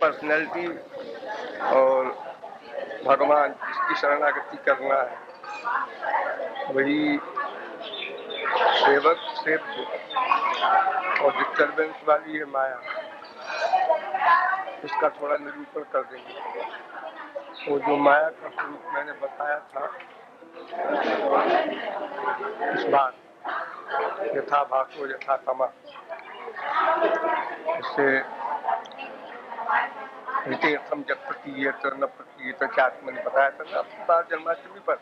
Personality और भगवान जिसकी शरणागति करना है वही सेवक सेव्य और डिस्टर्बेंस वाली है माया। इसका थोड़ा निरूपण कर देंगे। वो जो माया का स्वरूप मैंने बताया था इस बार यथा भासो यथा तमः, इससे वितीर्थम जब प्रतीयत न प्रतीयत क्या मैंने बताया था ना अपनी बार जन्माष्टमी पर।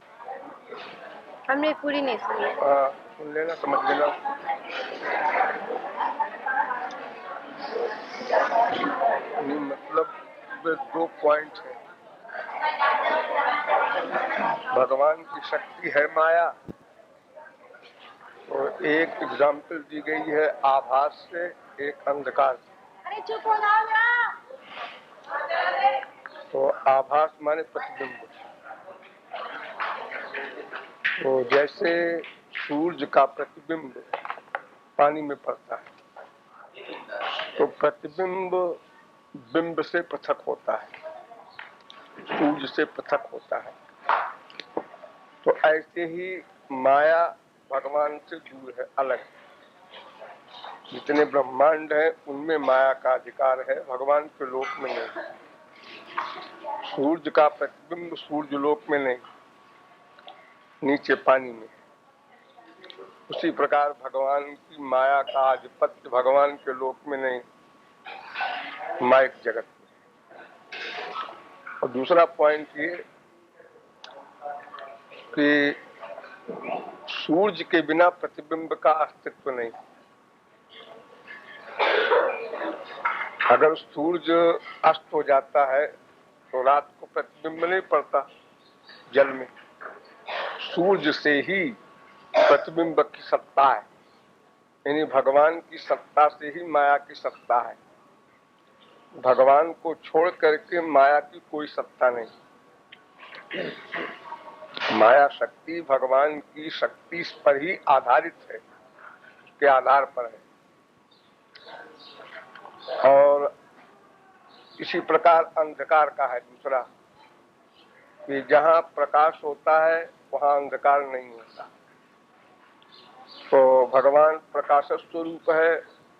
हमने पूरी नहीं सुनी। सुन लेना, समझ लेना। मतलब दो पॉइंट है। भगवान की शक्ति है माया, और एक एग्जाम्पल दी गई है आभास से, एक अंधकार से। अरे चुप हो जाओ। तो आभास माने प्रतिबिंब। तो जैसे सूरज का प्रतिबिंब पानी में पड़ता है तो प्रतिबिंब बिंब से पृथक होता है, सूरज से पृथक होता है। तो ऐसे ही माया भगवान से दूर है, अलग। जितने ब्रह्मांड है उनमें माया का अधिकार है, भगवान के लोक में नहीं। सूरज का प्रतिबिंब सूर्य लोक में नहीं, नीचे पानी में। उसी प्रकार भगवान की माया का आधिपत्य भगवान के लोक में नहीं, माइक जगत में। और दूसरा पॉइंट ये कि सूरज के बिना प्रतिबिंब का अस्तित्व नहीं। अगर सूरज अस्त हो जाता है तो रात को प्रतिबिंब नहीं पड़ता जल में। सूरज से ही प्रतिबिंब की सत्ता है, यानी भगवान की सत्ता से ही माया की सत्ता है। भगवान को छोड़ करके माया की कोई सत्ता नहीं। माया शक्ति भगवान की शक्ति पर ही आधारित है, उसके आधार पर है। और इसी प्रकार अंधकार का है दूसरा, कि जहाँ प्रकाश होता है वहाँ अंधकार नहीं होता। तो भगवान प्रकाश स्वरूप है,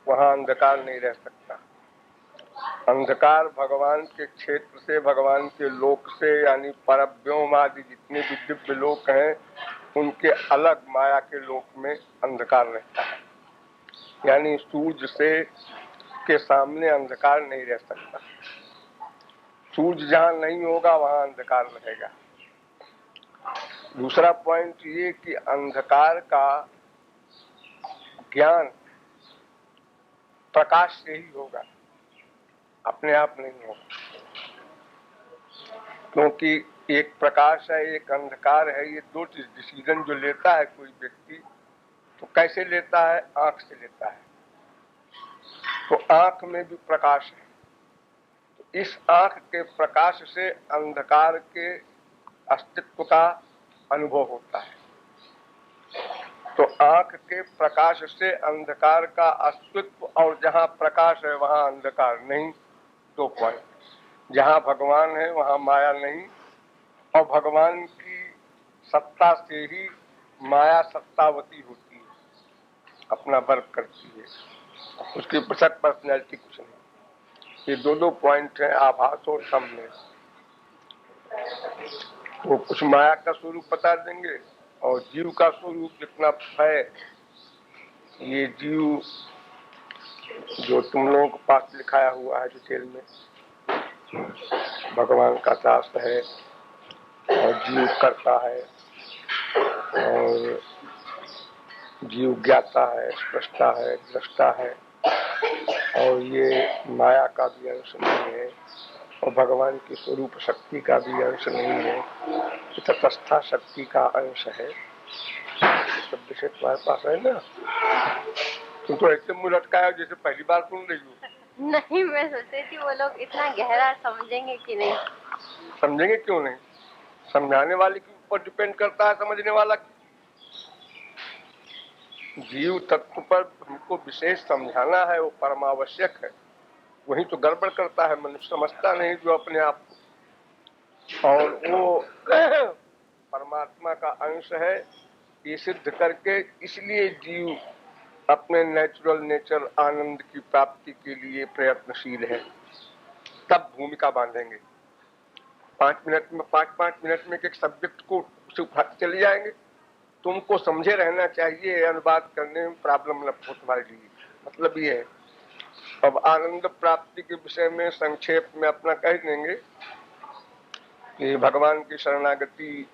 वहाँ अंधकार नहीं रह सकता। अंधकार भगवान के क्षेत्र से, भगवान के लोक से, यानी परव्योम आदि जितने भी दिव्य लोक हैं उनके अलग माया के लोक में अंधकार रहता है। यानी सूरज से के सामने अंधकार नहीं रह सकता। सूरज जहाँ नहीं होगा वहाँ अंधकार रहेगा। दूसरा पॉइंट ये कि अंधकार का ज्ञान प्रकाश से ही होगा, अपने आप नहीं होगा। क्योंकि एक प्रकाश है एक अंधकार है, ये दो डिसीजन जो लेता है कोई व्यक्ति तो कैसे लेता है, आंख से लेता है। तो आंख में भी प्रकाश है, तो इस आंख के प्रकाश से अंधकार के अस्तित्व का अनुभव होता है। तो आंख के प्रकाश से अंधकार का अस्तित्व, और जहाँ प्रकाश है वहाँ अंधकार नहीं। दो पॉइंट, जहाँ भगवान है वहाँ माया नहीं, और भगवान की सत्ता से ही माया सत्तावती होती है, अपना वर्क करती है, उसकी पृथक पर्सनैलिटी कुछ नहीं। ये दो पॉइंट हैं आभास और सम में। वो कुछ माया का स्वरूप बता देंगे और जीव का स्वरूप जितना है। ये जीव जो तुम लोगों के पास लिखाया हुआ है डिटेल में, भगवान का दास है और जीव करता है और जीव ज्ञाता है, स्पष्टा है, दृष्टा है, और ये माया का भी अंश नहीं है और भगवान की स्वरूप शक्ति का भी अंश नहीं है, तटस्था शक्ति का अंश है। सब विषय तुम्हारे पास है ना। तुम तो ऐसे मुंह लटकाया जैसे पहली बार सुन रही हो। नहीं, मैं सोचती थी वो लोग इतना गहरा समझेंगे कि नहीं। समझेंगे क्यों नहीं, समझाने वाले के ऊपर डिपेंड करता है, समझने वाला। जीव तत्व पर हमको विशेष समझाना है, वो परमावश्यक है। वही तो गड़बड़ करता है, मनुष्य समझता नहीं जो अपने आप को, और वो परमात्मा का अंश है ये सिद्ध करके, इसलिए जीव अपने नेचुरल नेचर आनंद की प्राप्ति के लिए प्रयत्नशील है। तब भूमिका बांधेंगे 5 मिनट में, 5-5 मिनट में एक सब्जेक्ट को चले जाएंगे। तुमको समझे रहना चाहिए, अनुवाद करने में प्रॉब्लम न हो तुम्हारे लिए, मतलब ये है। अब आनंद प्राप्ति के विषय में संक्षेप में अपना कह देंगे कि भगवान की शरणागति,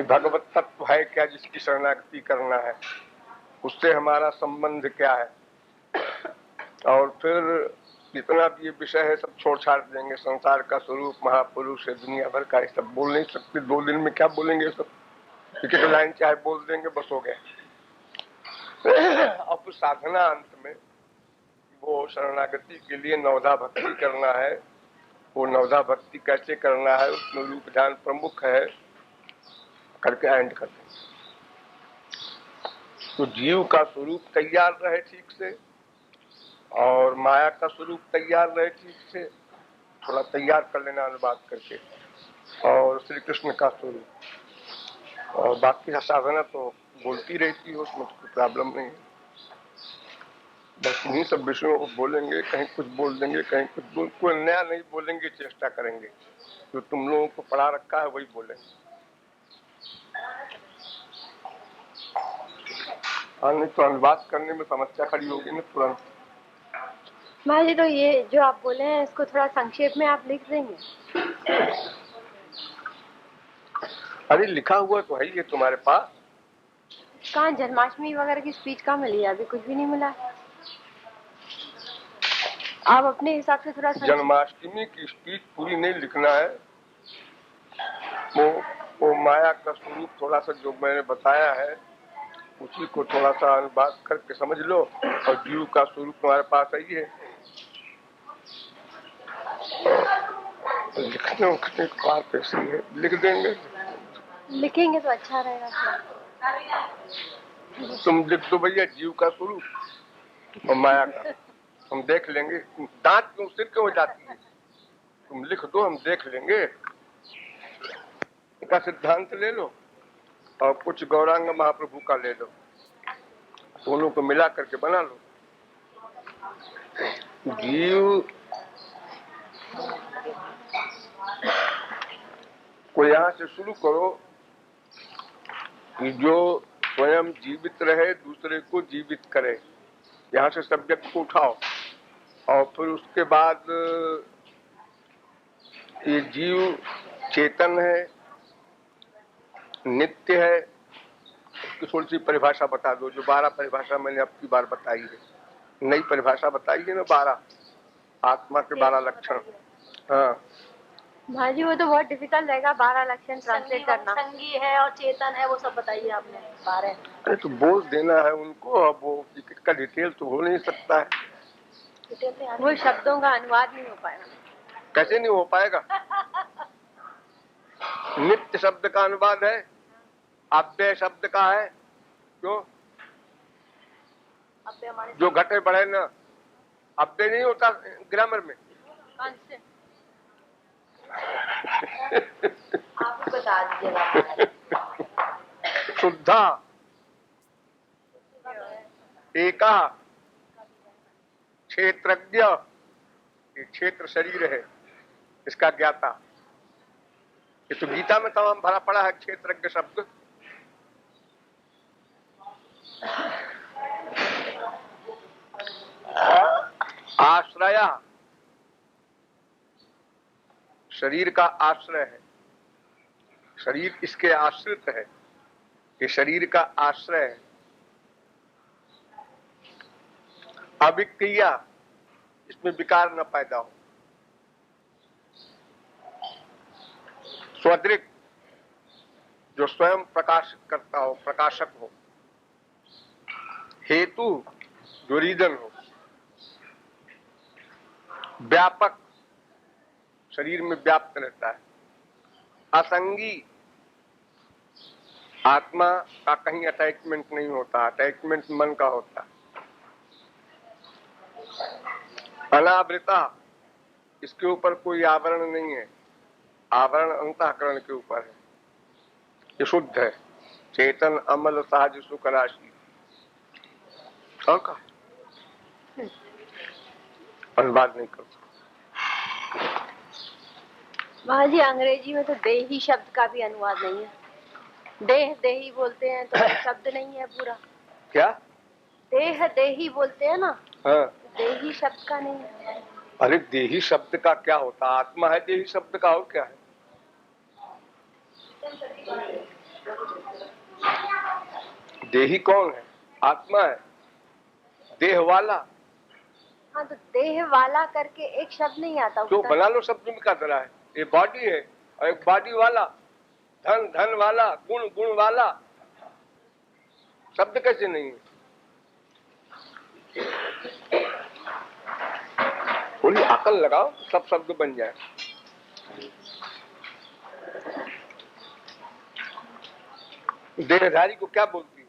भगवत तत्व है क्या जिसकी शरणागति करना है, उससे हमारा संबंध क्या है, और फिर जितना भी ये विषय है सब छोड़ छाड़ देंगे। संसार का स्वरूप, महापुरुष है, दुनिया भर का, सब बोल नहीं सकते, 2 दिन में क्या बोलेंगे, सब एक एक लाइन चाहे बोल देंगे, बस हो गए। और फिर साधना अंत में वो शरणागति के लिए नवधा भक्ति करना है। वो नवधा भक्ति कैसे करना है, उसमें रूप ध्यान प्रमुख है, करके एंड कर देंगे। तो जीव का स्वरूप तैयार रहे ठीक से, और माया का स्वरूप तैयार रहे ठीक से, थोड़ा तैयार कर लेना अनुवाद करके, और श्री कृष्ण का स्वरूप, और बाकी साधना तो बोलती रहती है, उसमें तो कोई प्रॉब्लम नहीं है। बस इन्हीं सब विषयों को बोलेंगे, कहीं कुछ बोल देंगे, कहीं कुछ कोई नया नहीं बोलेंगे, चेष्टा करेंगे जो तुम लोगों को पढ़ा रखा है वही बोलेंगे। हाँ, नहीं तो अनुवाद करने में समस्या खड़ी होगी ना तुरंत। महाराज जी, तो ये जो आप बोले हैं इसको थोड़ा संक्षेप में आप लिख देंगे? अरे लिखा हुआ तो है ही तुम्हारे पास। कहाँ जन्माष्टमी वगैरह की स्पीच कहाँ मिली है? अभी कुछ भी नहीं मिला। आप अपने हिसाब से थोड़ा जन्माष्टमी की स्पीच पूरी नहीं लिखना है, वो माया का स्वरूप थोड़ा सा जो मैंने बताया है उसी को थोड़ा सा अनुवाद करके समझ लो, और जीव का स्वरूप तुम्हारे पास ही है। लिखने उखने की बात ऐसी है, लिख देंगे। लिखेंगे तो अच्छा रहेगा। तुम लिख दो भैया जीव का स्वरूप और माया का, हम देख लेंगे। दांत क्यों सिर क्यों हो जाती है, तुम लिख दो, हम देख लेंगे। का सिद्धांत ले लो और कुछ गौरांग महाप्रभु का ले लो, दोनों को मिला करके बना लो। जीव को यहाँ से शुरू करो कि जो स्वयं जीवित रहे, दूसरे को जीवित करे, यहाँ से सब्जेक्ट को उठाओ। और फिर उसके बाद ये जीव चेतन है, नित्य है, उसकी थोड़ी सी परिभाषा बता दो, जो 12 परिभाषा मैंने अब की बार बताई है। नई परिभाषा बताई है ना 12, आत्मा के 12 लक्षण। हाँ भाजी, वो तो बहुत डिफिकल्ट रहेगा 12 लक्षण ट्रांसलेट करना। संगी है और चेतन है, वो सब बताइए आपने 12। अरे तो बोल देना है उनको, अब वो इसका डिटेल तो हो नहीं सकता है, वो शब्दों का अनुवाद नहीं हो पाएगा। कैसे नहीं हो पाएगा? नित्य शब्द का अनुवाद है, अव्यय शब्द का है, क्यों? जो घटे बढ़े ना, अव्यय नहीं होता ग्रामर में। आप बता दीजिएगा। शुद्धा एका क्षेत्रज्ञ, ये क्षेत्र शरीर है, इसका ज्ञाता। ये तो गीता में तमाम भरा पड़ा है क्षेत्रज्ञ शब्द। आश्रया, शरीर का आश्रय है, शरीर इसके आश्रित है, ये शरीर का आश्रय है। अविक्रिया, इसमें विकार न पैदा हो। स्वदृक्, जो स्वयं प्रकाशित करता हो, प्रकाशक हो। हेतु, जो रीजन हो। व्यापक, शरीर में व्याप्त रहता है। असंगी, आत्मा का कहीं अटैचमेंट नहीं होता, अटैचमेंट मन का होता है। अनावृता, इसके ऊपर कोई आवरण नहीं है, आवरण अंतःकरण के ऊपर है, ये शुद्ध है, चेतन अमल सहज सुख राशि। अनुवाद नहीं कर सकता। महाराज जी अंग्रेजी में तो देही शब्द का भी अनुवाद नहीं है, देह देही बोलते हैं तो शब्द नहीं है पूरा। क्या देह देही बोलते हैं ना? हाँ। देही शब्द का नहीं है। अरे देही शब्द का क्या होता, आत्मा है देही शब्द का, और क्या है? देही कौन है? आत्मा है, देह वाला। हाँ तो देह वाला करके एक शब्द नहीं आता तो बना लो शब्द में क्या तरह है, ये बॉडी है और एक बॉडी वाला, धन धन वाला, गुण गुण वाला, शब्द कैसे नहीं है? थोड़ी अकल लगाओ, सब शब्द बन जाए। देहधारी को क्या बोलती है?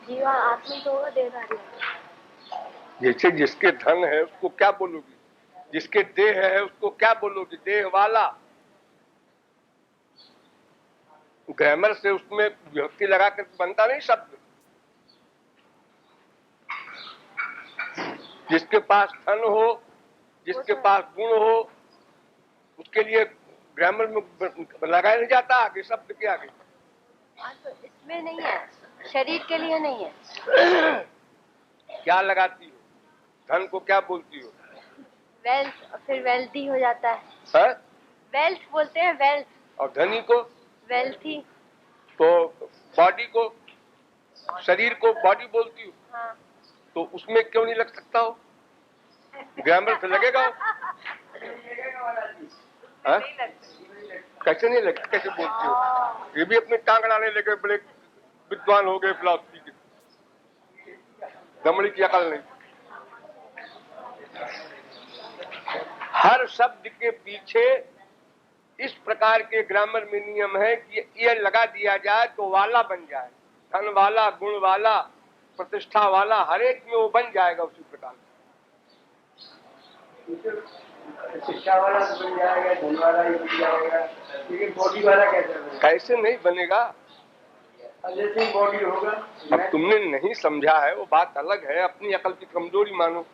जीवा आत्मा तो होगा देहधारी। जैसे जिसके धन है उसको क्या बोलोगी, जिसके देह है उसको क्या बोलोगी? देह वाला। ग्रामर से उसमें विभक्ति लगा कर बनता नहीं शब्द। जिसके पास धन हो, जिसके पास गुण हो, उसके लिए ग्रामर में लगाया नहीं जाता आगे, शब्द के आगे। तो इसमें नहीं है, शरीर के लिए नहीं है। क्या लगाती हो? धन को क्या बोलती हो? वेल्थ, फिर वेल्थी हो जाता है। है? वेल्थ बोलते हैं, वेल्थ। और धनी को? वेल्थी। तो बॉडी को, शरीर को बॉडी बोलती हो। हाँ। तो उसमें क्यों नहीं लग सकता हो? ग्रामर से लगेगा हो? हाँ? कैसे नहीं लगता, कैसे बोलती हो? ये भी अपने टांग अड़ाने लगे, बड़े विद्वान हो गए फिलॉसफी के, दमड़ी की अकल नहीं। हर शब्द के पीछे इस प्रकार के ग्रामर में नियम है कि ये लगा दिया जाए तो वाला बन जाए, धन वाला, गुण वाला, प्रतिष्ठा वाला, हर एक में वो बन जाएगा उसी प्रकार। शिक्षा वाला बन जाएगा, धन वाला ही बन जाएगा, लेकिन बॉडी वाला कैसे बनेगा? कैसे नहीं बनेगा? जैसे बॉडी होगा। अब तुमने नहीं समझा है वो बात अलग है, अपनी अकल की कमजोरी मानो,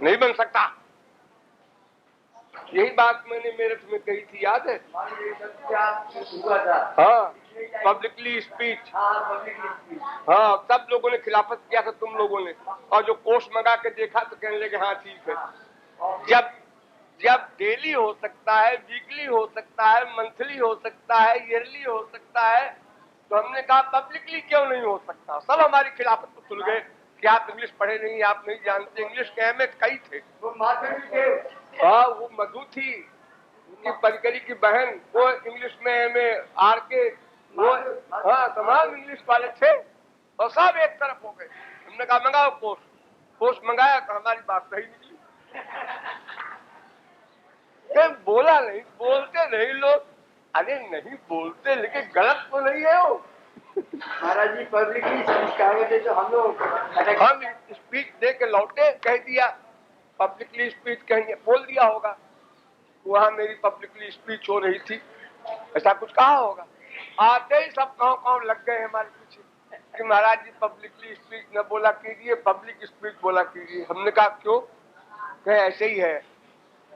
नहीं बन सकता। यही बात मैंने मेरठ में कही थी, याद है? हुआ था। हाँ, पब्लिकली स्पीच। हाँ, सब लोगों ने खिलाफत किया था, तुम लोगों ने, और जो कोर्स मंगा के देखा तो कहने लगे हाँ ठीक है। जब डेली हो सकता है, वीकली हो सकता है, मंथली हो सकता है, ईयरली हो सकता है, तो हमने कहा पब्लिकली क्यों नहीं हो सकता? सब हमारी खिलाफत को सुन गए कि आप इंग्लिश पढ़े नहीं, आप नहीं जानते। इंग्लिश के में कई थे। वो माधव थे। हाँ, वो मधु थी, उनकी परिकरी की बहन, वो इंग्लिश में एमए आर के, वो हाँ तमाम इंग्लिश वाले थे, और सब एक तरफ हो गए। हमने कहा मंगाओ कोर्स मंगाया तो हमारी बात सही निकली। बोला नहीं, बोलते नहीं लोग। अरे नहीं बोलते, लेकिन गलत तो नहीं है वो। महाराज जी पब्लिकली समझावे थे तो हम स्पीच दे के लौटे, कह दिया पब्लिकली स्पीच, कहीं बोल दिया होगा, वहां मेरी पब्लिकली स्पीच हो रही थी, ऐसा कुछ कहा होगा। आते ही सब कौन लग गए हमारे पीछे कि महाराज जी पब्लिकली स्पीच न बोला कीजिए, पब्लिक स्पीच बोला कीजिए। हमने कहा क्यों? कहे ऐसे ही है।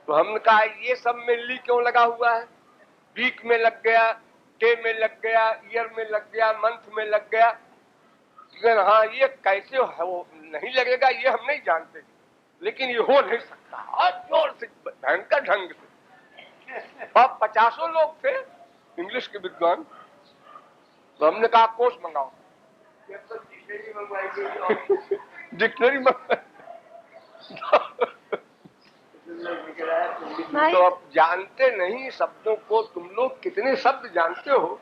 तो हमने कहा ये सब में ली क्यों लगा हुआ है? वीक में लग गया, डे में लग गया, ईयर में लग गया, मंथ में लग गया। लेकिन हाँ, ये कैसे हो नहीं लगेगा ये हम नहीं जानते, लेकिन ये हो नहीं सकता। और जोर से, भयंकर ढंग से। और 50 लोग थे इंग्लिश के विद्वान। तो हमने कहा कोर्स मंगाओ। डिक्शनरी मंगाई। तो अब जानते नहीं शब्दों को, तुम लोग कितने शब्द जानते हो?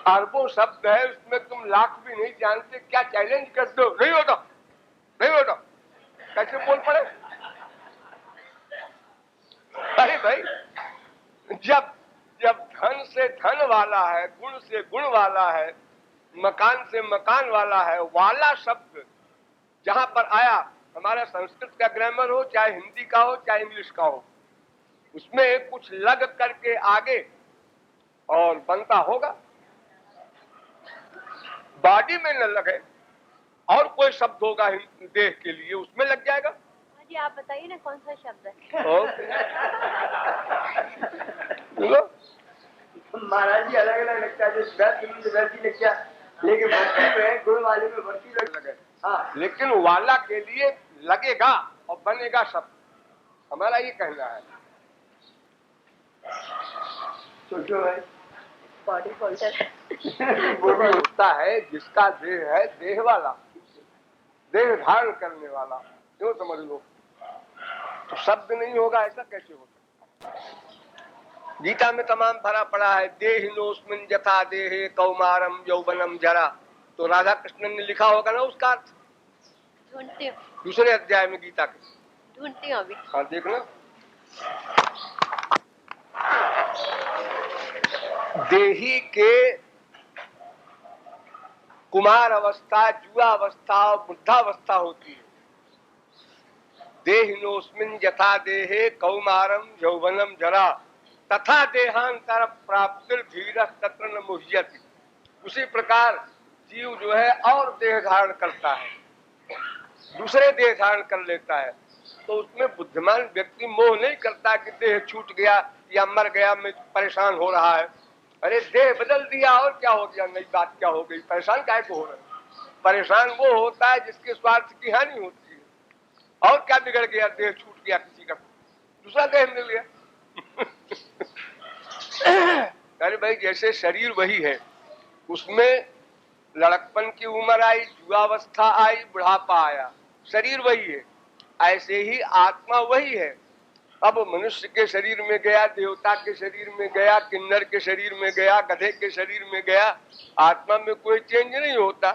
अरबों शब्द है, उसमें तुम लाख भी नहीं जानते, क्या चैलेंज करते हो? नहीं होता, नहीं होता, कैसे बोल पड़े? अरे भाई, जब जब धन से धन वाला है, गुण से गुण वाला है, मकान से मकान वाला है, वाला शब्द जहां पर आया, हमारा संस्कृत का ग्रामर हो, चाहे हिंदी का हो, चाहे इंग्लिश का हो, उसमें कुछ लग करके आगे और बनता होगा। बॉडी में न लगे और कोई शब्द होगा देह के लिए, उसमें लग जाएगा। जी आप बताइए ना कौन सा शब्द है? महाराज जी अलग अलग लगता है, जो वैसी लगता है, लेकिन भक्ति में गुण वाले में भक्ति लगे। हाँ, लेकिन वाला के लिए लगेगा और बनेगा शब्द, हमारा ये कहना है। सोचो भाई, बॉडी फोल्डर वो भी होता है जिसका देह है देह वाला, देह धारण करने वाला, क्यों समझ लो। तो शब्द नहीं होगा ऐसा कैसे हो सकता? गीता में तमाम भरा पड़ा है, देहिनोस्मिन् यथा देहे कौमारम यौवनम जरा। तो राधा कृष्णन ने लिखा होगा ना उसका अर्थ, ढूंढती हूँ, दूसरे अध्याय में गीता के। ढूंढती हूँ अभी। हाँ देखना, देही के कुमार अवस्था, युवा अवस्था और वृद्धावस्था होती है। देहिनोस्मिन् यथा देहे कौमारम यौवनम जरा तथा देहांतर प्राप्तिर धीरः तत्र न मुह्यति। उसी प्रकार जीव जो है और देह धारण करता है, दूसरे देह धारण कर लेता है, तो उसमें बुद्धिमान व्यक्ति मोह नहीं करता कि देह छूट गया या मर गया, मैं परेशान हो रहा है। अरे देह बदल दिया और क्या हो गया, नई बात क्या हो गई, परेशान काहे को हो रहा है? परेशान वो होता है जिसके स्वार्थ की हानि होती है। और क्या बिगड़ गया, देह छूट गया किसी का, दूसरा देह मिल गया। अरे भाई जैसे शरीर वही है, उसमें लड़कपन की उम्र आई, युवावस्था आई, बुढ़ापा आया, शरीर वही है। ऐसे ही आत्मा वही है। अब मनुष्य के शरीर में गया, देवता के शरीर में गया, किन्नर के शरीर में गया, गधे के शरीर में गया, आत्मा में कोई चेंज नहीं होता।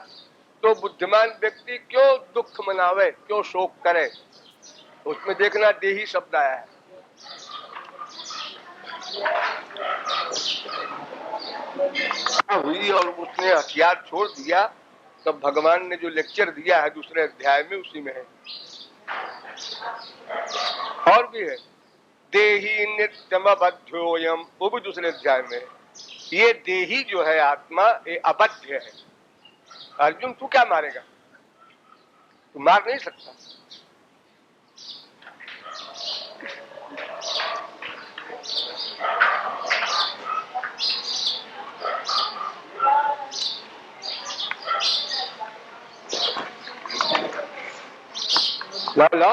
तो बुद्धिमान व्यक्ति क्यों दुख मनावे, क्यों शोक करे? उसमें देखना देही शब्द आया है। हुई और उसने हथियार छोड़ दिया, तब भगवान ने जो लेक्चर दिया है दूसरे अध्याय में, उसी में है। और भी है, देही नित्यमबध्योयम, वो भी दूसरे अध्याय में है। ये देही जो है आत्मा, ये अबध्य है। अर्जुन तू क्या मारेगा, तू मार नहीं सकता। लो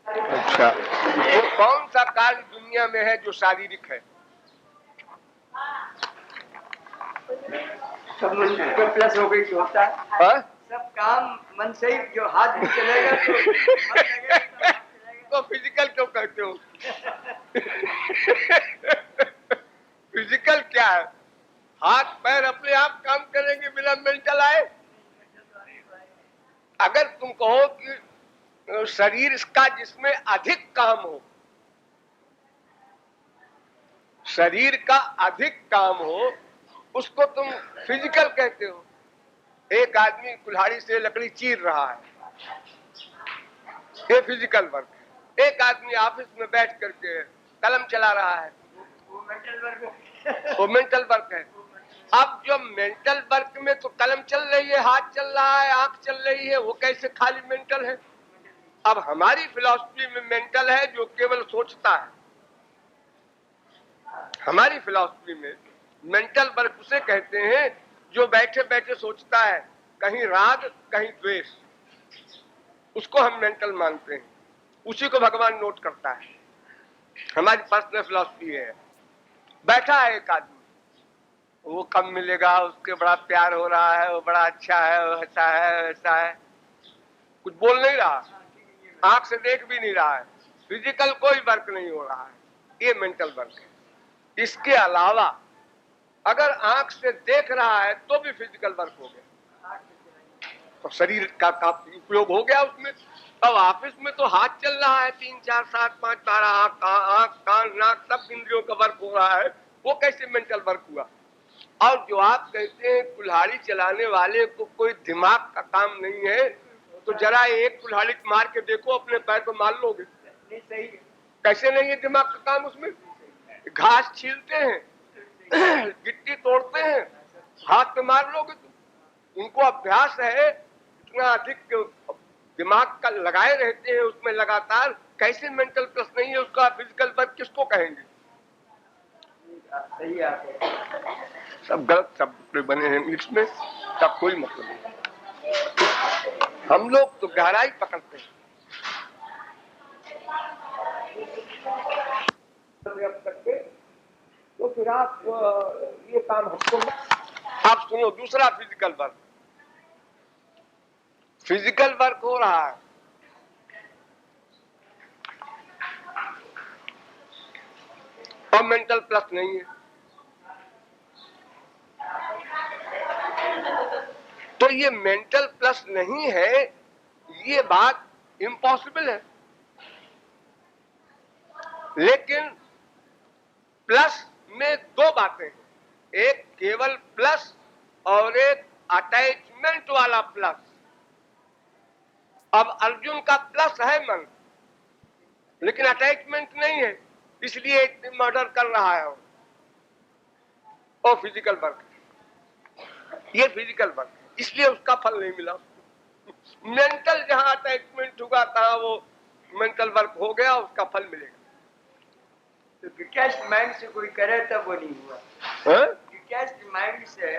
अच्छा, वो कौन सा कार्य दुनिया में है जो शारीरिक है? सब मन पे प्लस हो गई होता है। हा? सब काम मन से ही, जो हाथ भी चलेगा तो मन लगेगा, तो हाथ चलेगा। तो फिजिकल क्यों कहते हो? फिजिकल क्या है? हाथ पैर अपने आप काम करेंगे बिना मेंटल आए। अगर तुम कहो कि शरीर का जिसमें अधिक काम हो, शरीर का अधिक काम हो, उसको तुम फिजिकल कहते हो। एक आदमी कुल्हाड़ी से लकड़ी चीर रहा है, ये फिजिकल वर्क है। एक आदमी ऑफिस में बैठ करके कलम चला रहा है, वो मेंटल वर्क है। वो मेंटल वर्क है। अब जो मेंटल वर्क में तो कलम चल रही है, हाथ चल रहा है, आंख चल रही है, वो कैसे खाली मेंटल है? अब हमारी फिलॉसफी में मेंटल है जो केवल सोचता है। हमारी फिलॉसफी में मेंटल वर्क उसे कहते हैं जो बैठे बैठे सोचता है, कहीं राग कहीं द्वेष, उसको हम मेंटल मानते हैं। उसी को भगवान नोट करता है। हमारी पर्सनल फिलॉसफी है। बैठा है एक आदमी, वो कब मिलेगा, उसके बड़ा प्यार हो रहा है, वो बड़ा अच्छा है, वो ऐसा है वैसा है, कुछ बोल नहीं रहा, आंख से देख भी नहीं रहा है, फिजिकल कोई वर्क नहीं हो रहा है, ये मेंटल वर्क है। इसके अलावा अगर आंख से देख रहा है तो भी फिजिकल वर्क हो गया, तो शरीर का उपयोग हो गया उसमें। अब ऑफिस में तो हाथ चल रहा है, 3 4 7 5 12, आंख कान नाक सब इंद्रियों का वर्क हो रहा है, वो कैसे मेंटल वर्क हुआ? और जो आप कहते हैं कुल्हाड़ी चलाने वाले को कोई दिमाग का काम नहीं है, तो जरा एक कुल्हाड़ी मार के देखो, अपने पैर को मार लोगे। नहीं सही है। कैसे नहीं है दिमाग का काम उसमें? घास छीलते हैं, गिट्टी तोड़ते हैं, हाथ में मार लोगे तुम। उनको अभ्यास है, इतना अधिक दिमाग का लगाए रहते हैं उसमें लगातार। कैसे मेंटल प्लस नहीं है उसका? फिजिकल वर्क किसको कहेंगे? सही है। सब गलत शब्द बने हैं इंग्लिश में, तब कोई मतलब नहीं। हम लोग तो गहराई पकड़ते हैं। तो फिर आप ये काम हमको, आप सुनो, दूसरा फिजिकल वर्क। फिजिकल वर्क हो रहा है, और मेंटल प्लस नहीं है, तो ये मेंटल प्लस नहीं है, ये बात इम्पॉसिबल है। लेकिन प्लस में दो बातें हैं, एक केवल प्लस और एक अटैचमेंट वाला प्लस। अब अर्जुन का प्लस है मन, लेकिन अटैचमेंट नहीं है, इसलिए मर्डर कर रहा है वो फिजिकल वर्क, ये फिजिकल वर्क, इसलिए उसका फल नहीं मिला। मेंटल जहां अटैचमेंट हुआ था वो मेंटल वर्क हो गया, उसका फल मिलेगा। तो डिटैच्ड माइंड से कोई करे तब वो नहीं हुआ। डिटैच्ड माइंड से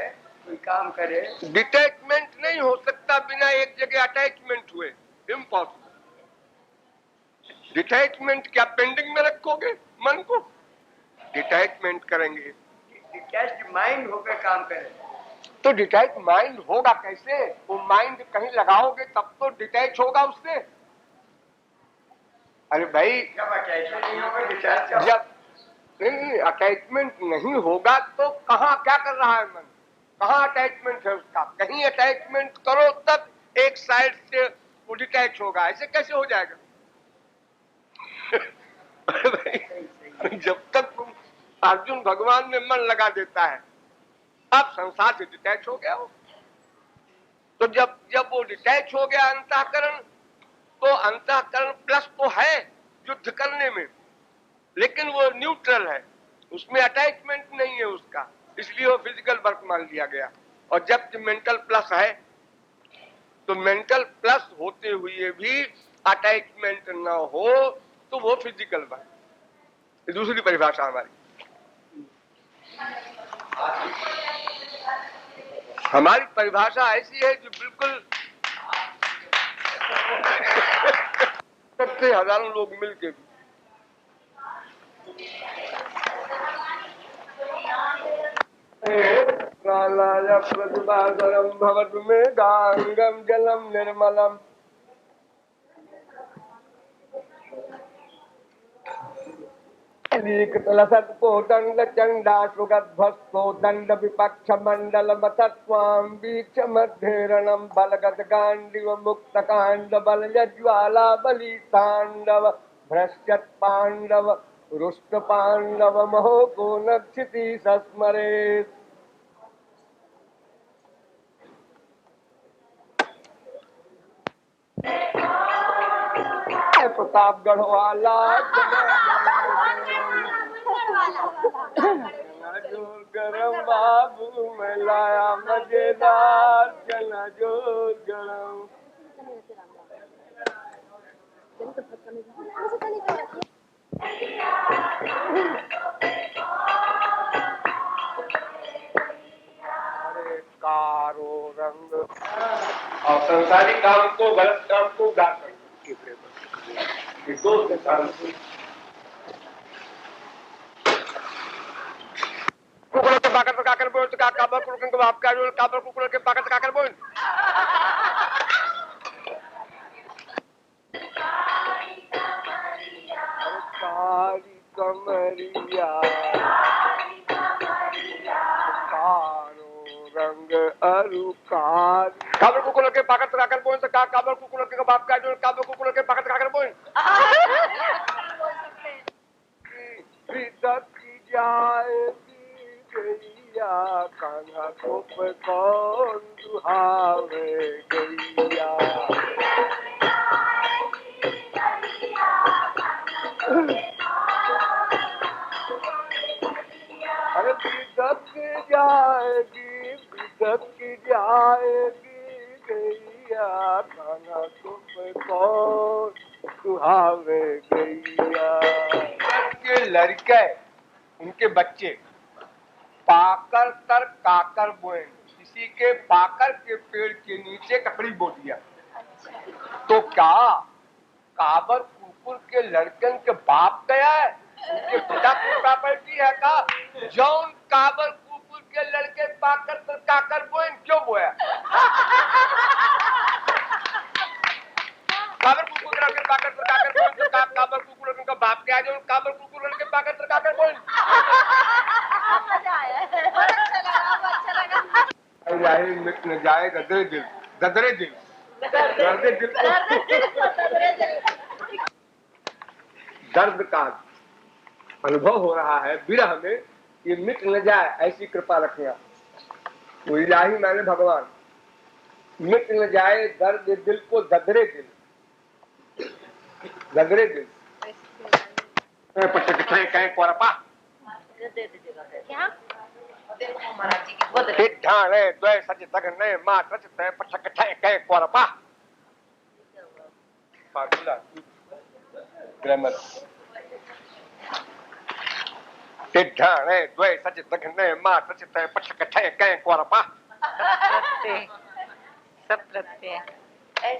कोई काम करे, डिटैचमेंट नहीं हो सकता बिना एक जगह अटैचमेंट हुए, इम्पॉसिबल। डिटैचमेंट क्या पेंडिंग में रखोगे मन को? डिटैचमेंट करेंगे, डिटैच्ड माइंड होकर काम करे। तो डिटैच माइंड होगा कैसे? वो माइंड कहीं लगाओगे तब तो डिटैच होगा उससे। अरे भाई, जब अटैचमेंट नहीं होगा, डिटैच जब नहीं अटैचमेंट नहीं होगा तो कहाँ क्या कर रहा है मन? कहाँ अटैचमेंट है उसका? कहीं अटैचमेंट करो तब एक साइड से वो डिटैच होगा, ऐसे कैसे हो जाएगा? जब तक तुम अर्जुन भगवान में मन लगा देता है, अब संसार से डिटैच हो गया हो। तो जब वो डिटैच हो गया अंतःकरण, तो अंतःकरण प्लस तो है युद्ध करने में, लेकिन वो न्यूट्रल है, उसमें अटैचमेंट नहीं है उसका, इसलिए वो फिजिकल वर्क मान लिया गया। और जब मेंटल प्लस है, तो मेंटल प्लस होते हुए भी अटैचमेंट न हो तो वो फिजिकल वर्क। दूसरी परिभाषा हमारी परिभाषा ऐसी है जो बिल्कुल सबसे हजारों लोग मिलके भी प्रतिभागरम भवतु में गांगम जलम निर्मलम। को दंड चंडा सुगध्वस्तो दंड विपक्ष मंडल मतत्वाम बीच मध्यरणम बलगत गांडीव मुक्त कांड बल ज्वाला बलि तांडव भ्रश्चत पांडव रुष्ट पांडव महो को नक्षिति सस्मरेत। प्रतापगढ़ वाला जोर गरम बाबू मैं लाया मजेदार चना जोर गरम। अरे कारो रंग और संसारी काम को, गलत काम को उदार कर दोस्त के साथ कुकुर के पाकर पकाकर बोल तो काबर कुकुर के बाप का जो काबर कुकुर के पाकर पकाकर बोल। कारी कमरिया कारो रंग अरुकार। काबर कुकुर के पाकर पकाकर बोल तो काबर कुकुर के बाप का जो काबर कुकुर के पाकर पकाकर बोल। जाए गैया, कान्हा को कौन दुहावे गैया। अरे बिदक जाएगी, बिदक जाएगी गैया, कान्हा को कौन दुहावे गैया। के लड़के, उनके बच्चे पाकर तर काकर बोए, किसी के पाकर के पेड़ के नीचे ककड़ी बो दिया। तो क्या काबर कुकुर के लड़कन के बाप गया है, उनके पिता की प्रॉपर्टी है का? जौन काबर कुकुर के लड़के पाकर तर काकर बोए, क्यों बोया? काबर कुकुर के लड़के पाकर तर काकर बोए, तो काबर कुकुर लड़कन का बाप क्या है जो काबर कुकुर लड़के पाकर तर काकर बोए? मजा आया, अच्छा लगा। जाहिर मिट न जाए गदरे दिल, गदरे दिल, गदरे दिल दर्द का अनुभव हो रहा है विरह में, ये मिट न जाए ऐसी कृपा रखना। तो इलाही मैंने भगवान, मिट न जाए दर्द दिल को, गदरे दिल, गदरे दिल। क्या? ढाणे द्वय सच तगने मात रचते पटक ठे कै कोरपा। Formula grammar. ढाणे द्वय सच तगने मात रचते पटक ठे कै कोरपा। सब प्रत्यय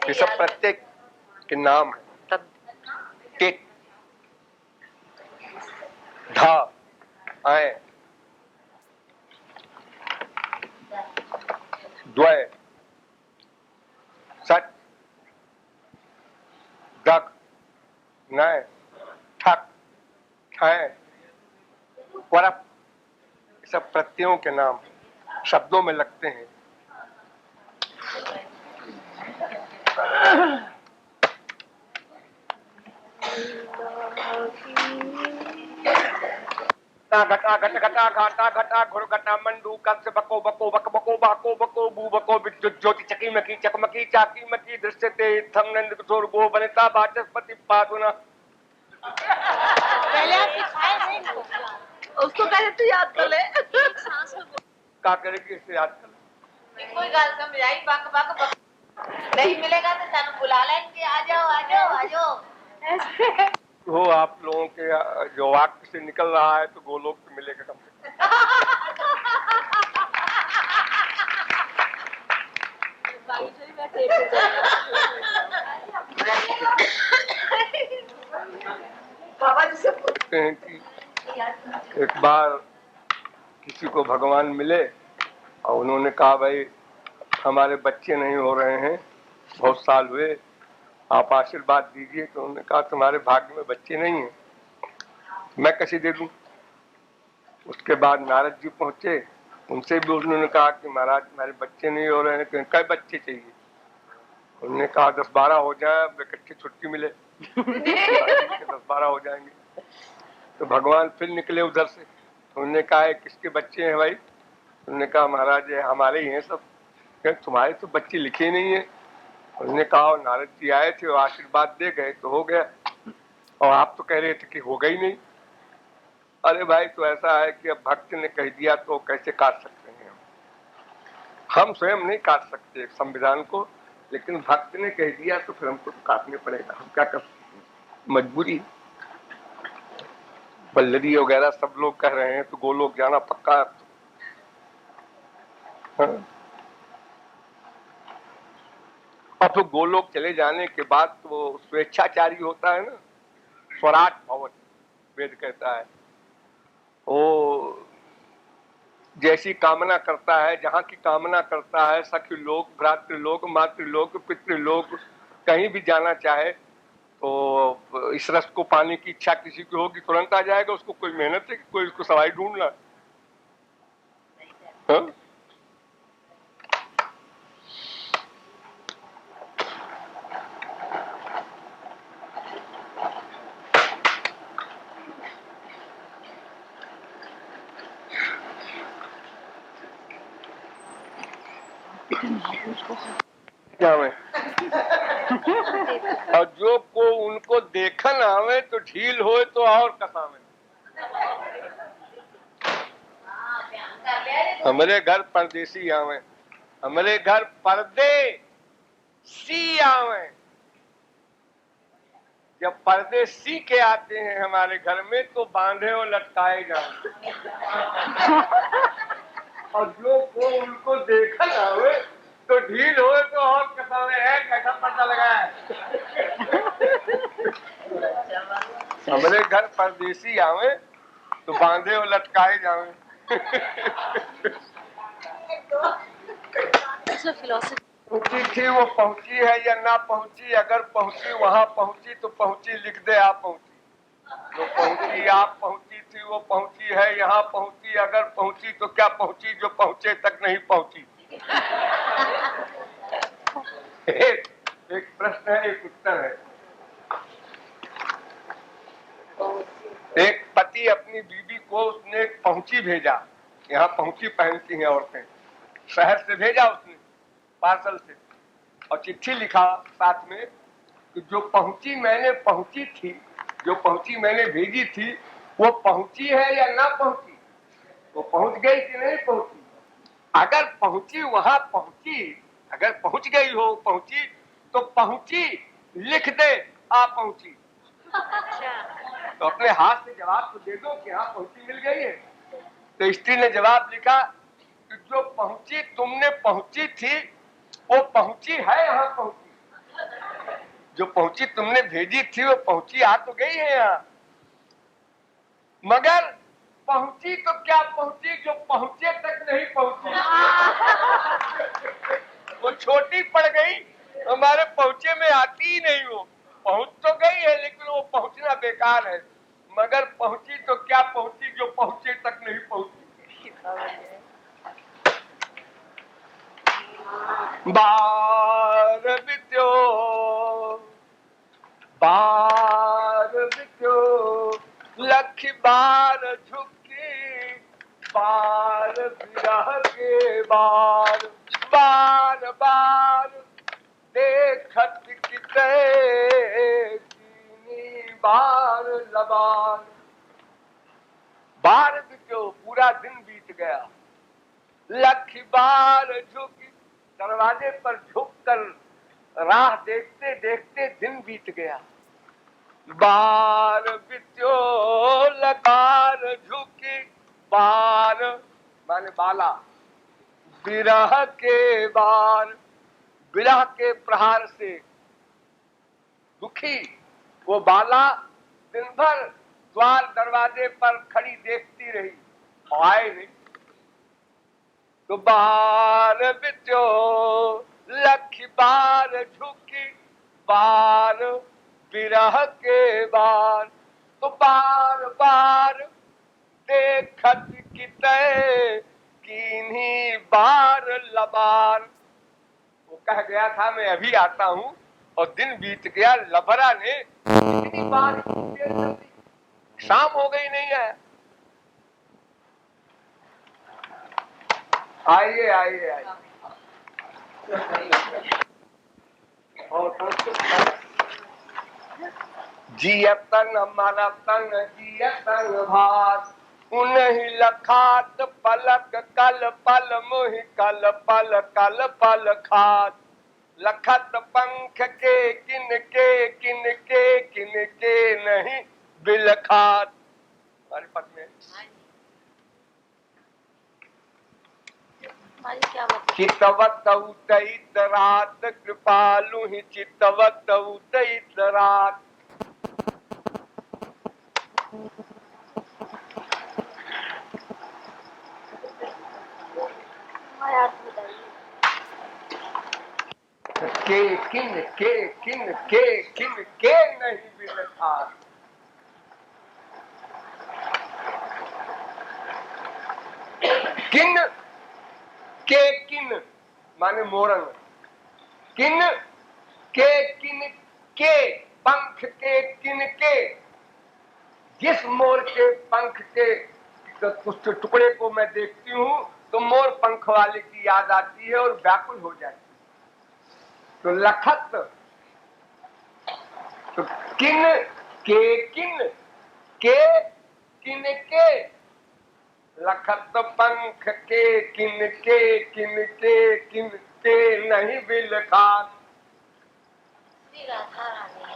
ये सब प्रत्येक के नाम है। टिट धा आए द्वय सच दग नय ठक ठय वरप, सब प्रत्ययों के नाम शब्दों में लगते हैं। घटा घट घटा घाटा घटा घुर घटा मंडू कब्ज बको बको बक बको बाको बको बू बको विद्युत ज्योति चकी मकी चकमकी चाकी मकी दृश्यते थम नंद किशोर गो वनिता वाचस्पति पादुना। पहले आप सिखाए थे इनको, उसको पहले तो याद कर ले। क्या करेगी इससे याद कर? कोई गाल समझाई बक बक बक नहीं मिलेगा तो तनु बुला लेंगे, आ जाओ आ जाओ आ जाओ। हो आप लोगों के जो वाक्य से निकल रहा है तो गोलोक से मिलेगा कम से कम। बाबा जी से पूछते हैं कि एक बार किसी को भगवान मिले और उन्होंने कहा भाई हमारे बच्चे नहीं हो रहे हैं, बहुत साल हुए, आप आशीर्वाद दीजिए। तो उन्होंने कहा तुम्हारे भाग्य में बच्चे नहीं हैं, मैं कैसे दे दूं? उसके बाद नारद जी पहुंचे, उनसे भी उन्होंने कहा कि महाराज हमारे बच्चे नहीं हो रहे हैं, तो कई बच्चे चाहिए? उन्होंने कहा 10-12 हो जाए, अब इकट्ठी छुट्टी मिले 10-12 हो जाएंगे। तो भगवान फिर निकले उधर से, तो उन्होंने कहा किसके बच्चे हैं भाई? उन्होंने कहा महाराज ये हमारे ही हैं सब। तुम्हारे तो बच्चे लिखे नहीं है। उन्होंने कहा नारद जी आए थे और आशीर्वाद दे गए तो हो गया, और आप तो कह रहे थे कि होगा ही नहीं। अरे भाई तो ऐसा है कि अब भक्त ने कह दिया तो कैसे काट सकते हैं? हम स्वयं नहीं काट सकते संविधान को, लेकिन भक्त ने कह दिया तो फिर हमको तो काटने पड़ेगा, हम क्या कर सकते हैं, मजबूरी। बल्लरी वगैरह सब लोग कह रहे हैं तो गोलोक जाना पक्का। हाँ? और तो गोलोक चले जाने के बाद तो स्वेच्छाचारी होता है ना, स्वराट भवन वेद कहता है। वो जैसी कामना करता है, जहाँ की कामना करता है, सखी लोक, भ्रातृलोक, मातृलोक, पितृलोक, कहीं भी जाना चाहे तो इस रस को पाने की इच्छा किसी की होगी तुरंत आ जाएगा। उसको कोई मेहनत है कि कोई उसको सवाई ढूंढना? हाँ? जावे और जो को उनको देखन आवे तो ढील होए तो और कसावे। हमारे घर परदेसी आवे, हमारे घर परदेसी आवे। जब परदेसी के आते हैं हमारे घर में तो बांधे और लटकाए जाए और जो को उनको देखन आवे तो ढील होए तो और कसावे। है कैसा पर्दा लगा है। हमारे घर परदेसी आवे तो बांधे और लटकाए जावे। पहुंची थी वो पहुंची है या ना पहुंची, अगर पहुंची वहां पहुंची तो पहुंची लिख दे आप पहुंची। जो पहुंची आप पहुंची थी वो पहुंची है यहाँ पहुंची, अगर पहुंची तो क्या पहुंची जो पहुंचे तक नहीं पहुंची। एक प्रश्न है एक उत्तर है। एक पति अपनी बीवी को उसने एक पहुंची भेजा, यहाँ पहुंची पहनती हैं औरतें, शहर से भेजा उसने पार्सल से और चिट्ठी लिखा साथ में कि जो पहुंची मैंने भेजी थी वो पहुंची है या ना पहुंची, वो पहुंच गई कि नहीं पहुंची। अगर पहुंची वहां पहुंची, अगर पहुंच गई हो पहुंची तो पहुंची लिख दे आ पहुंची। तो अपने हाथ से जवाब तो दे दो कि हाँ पहुंची मिल गई है। तो स्त्री ने जवाब लिखा कि जो पहुंची तुमने पहुंची थी वो पहुंची है यहाँ पहुंची। जो पहुंची तुमने भेजी थी वो पहुंची आ तो गई है यहाँ, मगर पहुंची तो क्या पहुंची जो पहुंचे तक नहीं पहुंची। वो छोटी पड़ गई, हमारे पहुंचे में आती ही नहीं। वो पहुंच तो गई है लेकिन वो पहुंचना बेकार है, मगर पहुंची तो क्या पहुंची जो पहुंचे तक नहीं पहुंची। बार बित्यो लख बार झुकी, बार बिरह के बार बार देखत किते बार लबार। बार बित्यो पूरा दिन बीत गया, लख बार झुकी दरवाजे पर झुककर राह देखते देखते दिन बीत गया। बार बित्यो लगार झुकी, बार माने बाला, बिरह के बार विरह के प्रहार से दुखी वो बाला दिन भर द्वार दरवाजे पर खड़ी देखती रही, आए नहीं। तो बार बित्यो लख बार झुकी, बार विरह के बार। तो बार बार देखत कितै कीन्ही बार लबार। वो कह गया था मैं अभी आता हूँ और दिन बीत गया, लबरा ने कितनी बार शाम हो गई नहीं आया। आइए आइए आइए और जियतन मरतन जियतन भात, उन्हीं लखात पलक कल पल मुहि कल पल खात। लखत पंख के किनके नहीं बिलखात। हमारे पद में चितवत उतैत रात, कृपालु ही चितवत उतैत रात। के नहीं बिलखात। किन के किन माने मोरन, किन के पंख के किन के, जिस मोर के पंख के कुछ टुकड़े को मैं देखती हूँ तो मोर पंख वाले की याद आती है और व्याकुल हो जाती है। तो लखत, तो किन के किन के लखत पंख के किन के नहीं बिल खान। राधा रानी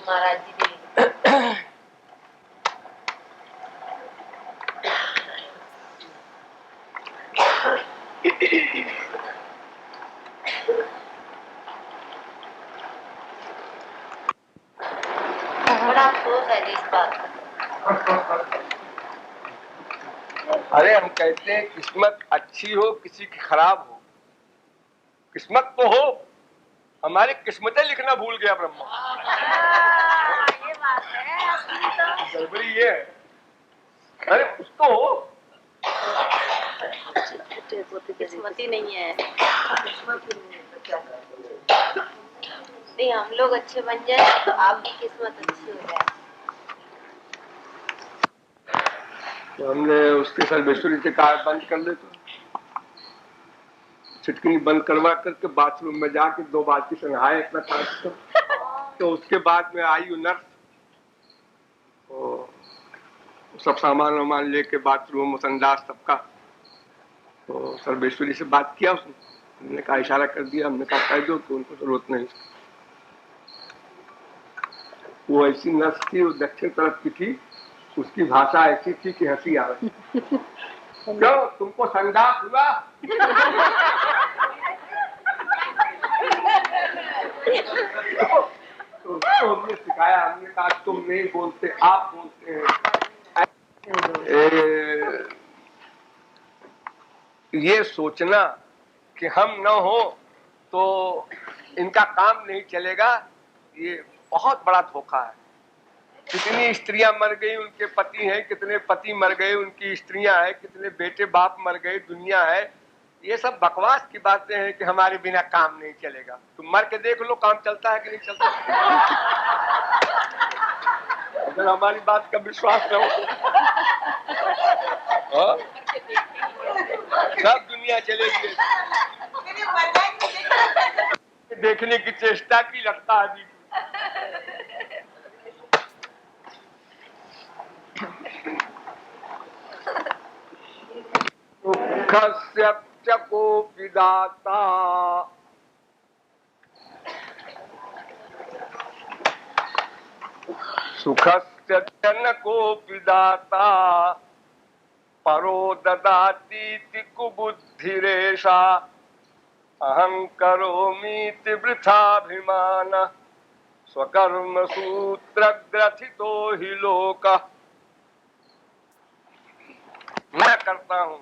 महाराज जी बड़ा अफसोस है इस बात। अरे हम कहते हैं किस्मत अच्छी हो किसी की खराब हो, किस्मत तो हो, हमारी किस्मतें लिखना भूल गया ब्रह्मा। ये बात है, गड़बड़ी ये है। अरे कुछ तो हो, किस्मती नहीं है। नहीं, हम लोग अच्छे बन जाए तो आपकी किस्मत अच्छी हो जाए। तो हमने उसके सर्वेश्वरी से कहा बंद कर दे, तो छिटकनी बंद करवा करके बाथरूम में जाके 2 बाल्टी से नहाए इतना था। तो उसके बाद में आई नर्स, तो सब सामान वामान लेके बाथरूम संडास सबका, तो सर्वेश्वरी से बात किया उसने, हमने कहा इशारा कर दिया, हमने कहा कह दो तो उनको जरूरत नहीं। वो ऐसी नर्स थी, वो दक्षिण तरफ की थी, उसकी भाषा ऐसी थी कि हंसी आ रही। क्यों तुमको संडास हुआ? तो हमने सिखाया, हमने कहा तुम नहीं बोलते आप बोलते हैं। ये सोचना कि हम न हो तो इनका काम नहीं चलेगा, ये बहुत बड़ा धोखा है। कितनी स्त्रियां मर गई, उनके पति हैं, कितने पति मर गए, उनकी स्त्रियां हैं, कितने बेटे बाप मर गए, दुनिया है। ये सब बकवास की बातें हैं कि हमारे बिना काम नहीं चलेगा। तुम मर के देख लो काम चलता है कि नहीं चलता। अगर हमारी बात का विश्वास न हो सब दुनिया चलेगी। देखने की चेष्टा की लगता है अभी। सुखस्य च कोऽपि दाता सुखस्य च न कोऽपि दाता परो ददातीति कुबुद्धिरेषा अहं करोमीति वृथाभिमानः स्वकर्म सूत्रग्रथितो हि लोकः। मैं करता हूँ,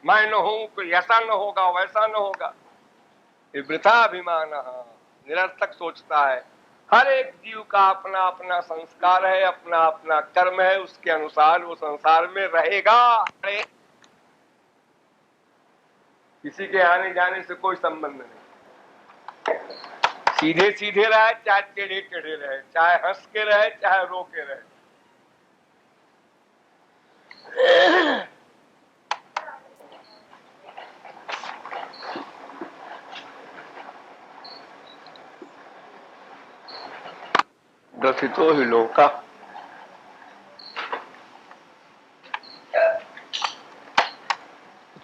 मैं न हूं, कोई ऐसा न होगा वैसा न होगा, ये वृथाभिमान निरर्थक सोचता है। हर एक जीव का अपना अपना संस्कार है, अपना अपना कर्म है, उसके अनुसार वो संसार में रहेगा। किसी के आने जाने से कोई संबंध नहीं। सीधे सीधे रहे चाहे टेढ़े टेढ़े रहे, चाहे हंस के रहे चाहे रो के रहे। ग्रथितो हि लोका।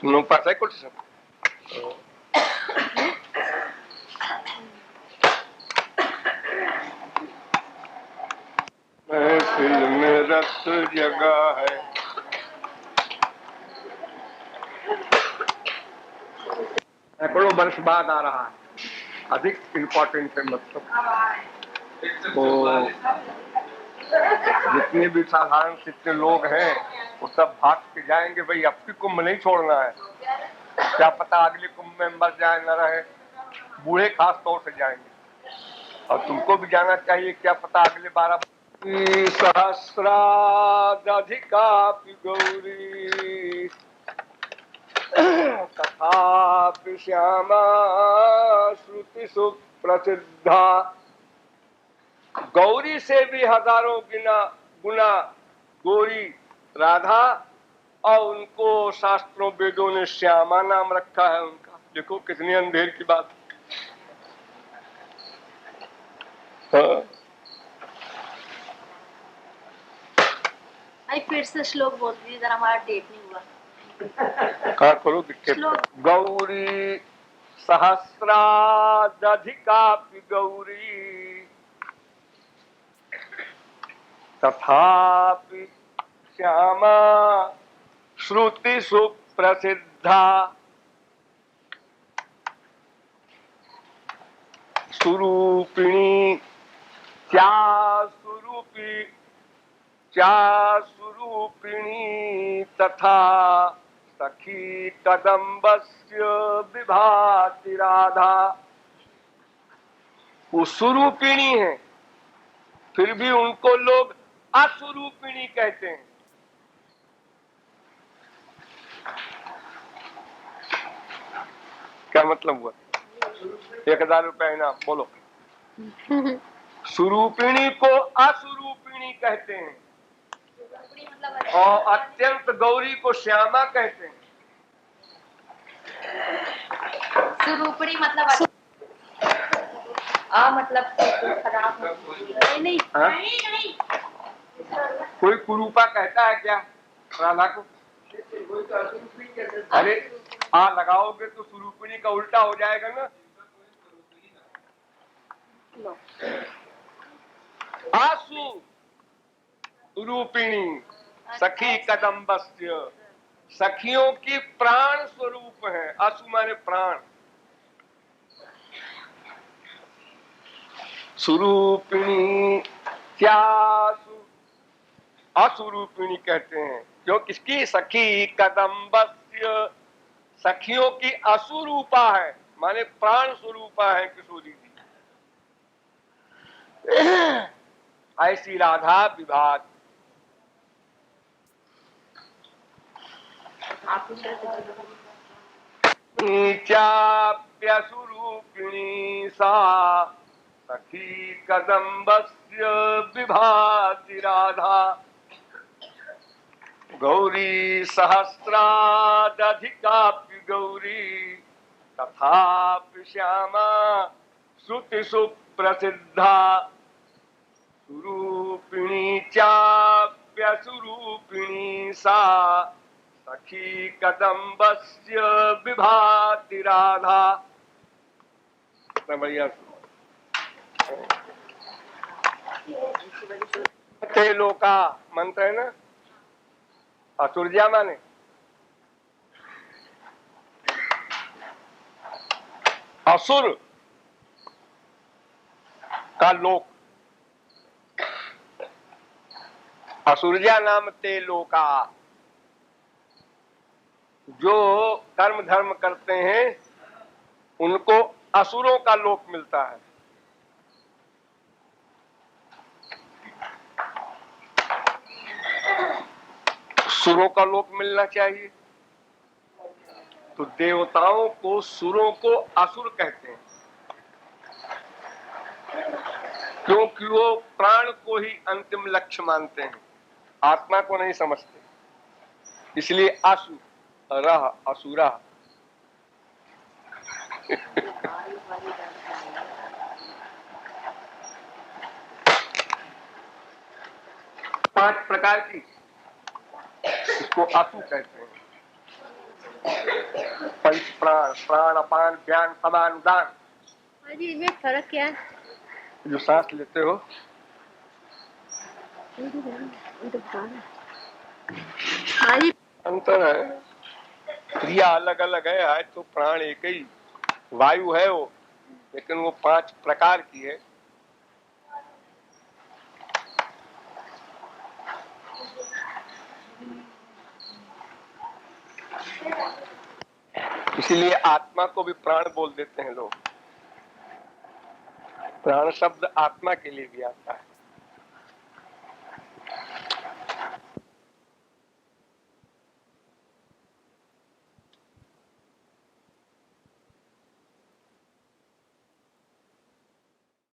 तुम लोग पास है कुछ सब? महफिल में रत जगह है, सैकड़ों वर्ष बाद आ रहा है, अधिक इम्पोर्टेंट है। मतलब तो जितने भी साधारण कितने लोग हैं वो सब भाग के जाएंगे। भाई अब की कुंभ नहीं छोड़ना है, क्या पता अगले कुंभ में मर जाए न रहे, बूढ़े खास तौर से जाएंगे। और तुमको भी जाना चाहिए, क्या पता अगले 12 सहस्राधिका गौरी तथापि श्यामा श्रुति सुप्रसिद्धा। गौरी से भी हजारों गुना गोरी राधा और उनको शास्त्रों वेदों ने श्यामा नाम रखा है उनका। देखो कितनी अंधेर की बात। हाँ। फिर से श्लोक बोल दीजिए जरा, हमारा टेप नहीं हुआ। कहा करो गौरी सहस्रादधिकापि गौरी तथापि श्यामा श्रुति सुप्रसिद्धा सुरूपिणी क्या सुरूपिणी तथा सखी कदम्बस्य विभाति राधा। वो सुरूपिणी है, फिर भी उनको लोग असुरूपिणी कहते हैं। क्या मतलब हुआ? 1000 रुपया इनाम। बोलो। सुरूपिणी को असुरूपिणी कहते हैं और अत्यंत गौरी को श्यामा कहते हैं। सुरूपणी मतलब मतलब खराब नहीं। कोई कुरूपा कहता है क्या राधा को? अरे आ लगाओगे तो सुरूपिणी का उल्टा हो जाएगा ना। आसु रूपिणी सखी कदम्बस्य, सखियों की प्राण स्वरूप है। आसु माने प्राण। सुरूपिणी क्या असुरूपिणी कहते हैं जो किसकी? सखी कदम्बस्य, सखियों की असुरूपा है माने प्राण स्वरूपा है किशोरी जी। ऐसी राधा विभात। चाप्यसुरूपिणी सा सखी कदम्बस्य विभाति राधा। गौरी सहस्रादधिकापि गौरी तथापि श्यामा श्रुति सुप्रसिद्धा सुरूपिणी चाप्यसुरूपिणी सा सखी कदम्बस्य विभाति राधा। बढ़िया। ते लोका मंत्र है ना। असुरजा माने असुर का लोक। असुरजा नाम ते लोका, जो कर्म धर्म करते हैं उनको असुरों का लोक मिलता है। सुरों का लोक मिलना चाहिए तो देवताओं को सुरों को असुर कहते हैं क्योंकि वो प्राण को ही अंतिम लक्ष्य मानते हैं, आत्मा को नहीं समझते। इसलिए असुरः असुरः। पांच प्रकार की इसको असु कहते हैं। पंच प्राण, प्राण अपान ज्ञान समान उदान। जी इनमें फर्क क्या है? जो सांस लेते हो अंतर है, क्रिया अलग अलग है तो प्राण एक ही वायु है वो, लेकिन वो 5 प्रकार की है। इसीलिए आत्मा को भी प्राण बोल देते हैं लोग। प्राण शब्द आत्मा के लिए भी आता है।